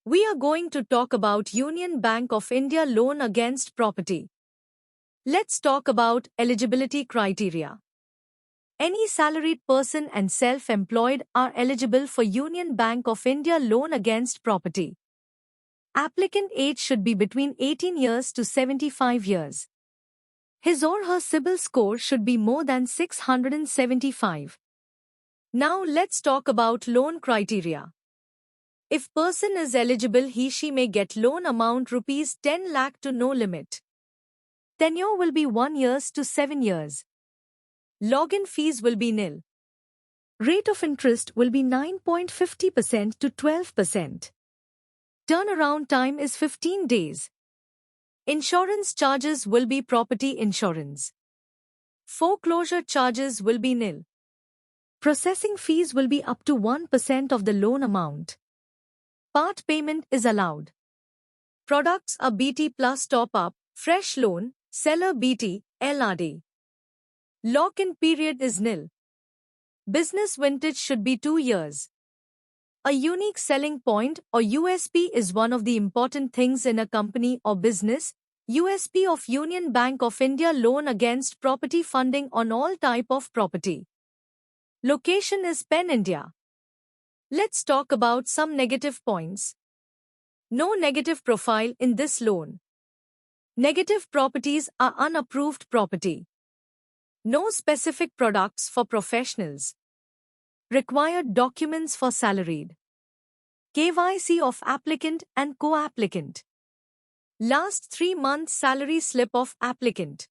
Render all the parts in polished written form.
We are going to talk about Union Bank of India loan against property. Let's talk about eligibility criteria. Any salaried person and self-employed are eligible for Union Bank of India loan against property. Applicant age should be between 18 years to 75 years. His or her CIBIL score should be more than 675. Now let's talk about loan criteria. If person is eligible, he/she may get loan amount rupees 10 lakh to no limit. Tenure will be 1 year to 7 years. Login fees will be nil. Rate of interest will be 9.50% to 12%. Turnaround time is 15 days. Insurance charges will be property insurance. Foreclosure charges will be nil. Processing fees will be up to 1% of the loan amount. Part payment is allowed. Products are BT plus top-up, fresh loan, seller BT, LRD. Lock-in period is nil. Business vintage should be 2 years. A unique selling point or USP is one of the important things in a company or business. USP of Union Bank of India loan against property funding on all type of property. Location is Pen India. Let's talk about some negative points. No negative profile in this loan. Negative properties are unapproved property. No specific products for professionals. Required documents for salaried. KYC of applicant and co-applicant. Last 3 months salary slip of applicant.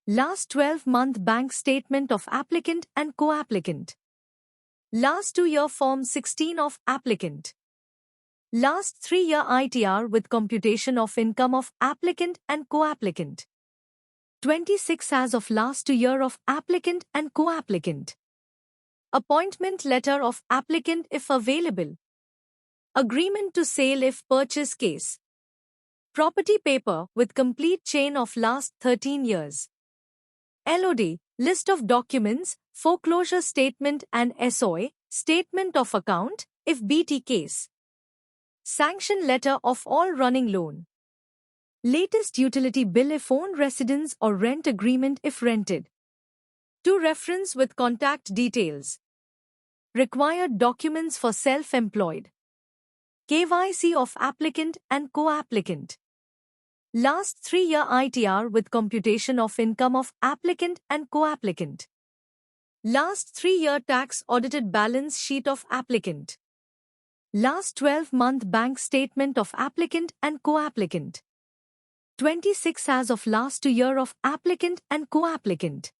Last 12-month bank statement of applicant and co-applicant. Last 2-year Form 16 of applicant. Last 3-year ITR with computation of income of applicant and co-applicant. 26 as of last 2 year of applicant and co-applicant. Appointment letter of applicant if available. Agreement to sale if purchase case. Property paper with complete chain of last 13 years. LOD, list of documents, foreclosure statement and SOA, statement of account, if BT case. Sanction letter of all running loan. Latest utility bill if owned residence or rent agreement if rented. To reference with contact details. Required documents for self-employed. KYC of applicant and co-applicant. Last 3-year ITR with computation of income of applicant and co-applicant. Last 3-year tax audited balance sheet of applicant. Last 12-month bank statement of applicant and co-applicant. 26 as of last 2 year of applicant and co-applicant.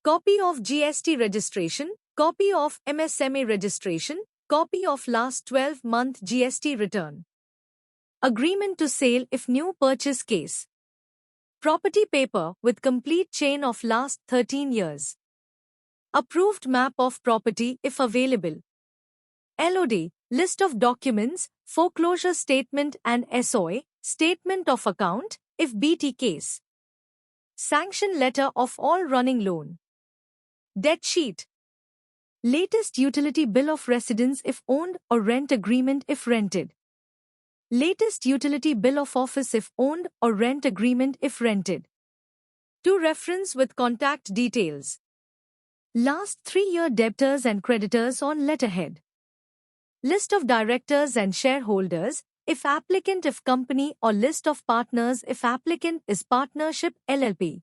Copy of GST registration, copy of MSME registration, copy of last 12-month GST return. Agreement to sale if new purchase case. Property paper with complete chain of last 13 years. Approved map of property if available. LOD, list of documents, foreclosure statement and SOA, statement of account, if BT case. Sanction letter of all running loan. Debt sheet. Latest utility bill of residence if owned or rent agreement if rented. Latest utility bill of office if owned or rent agreement if rented. To reference with contact details. Last 3-year debtors and creditors on letterhead. List of directors and shareholders, if applicant if company or list of partners if applicant is partnership LLP.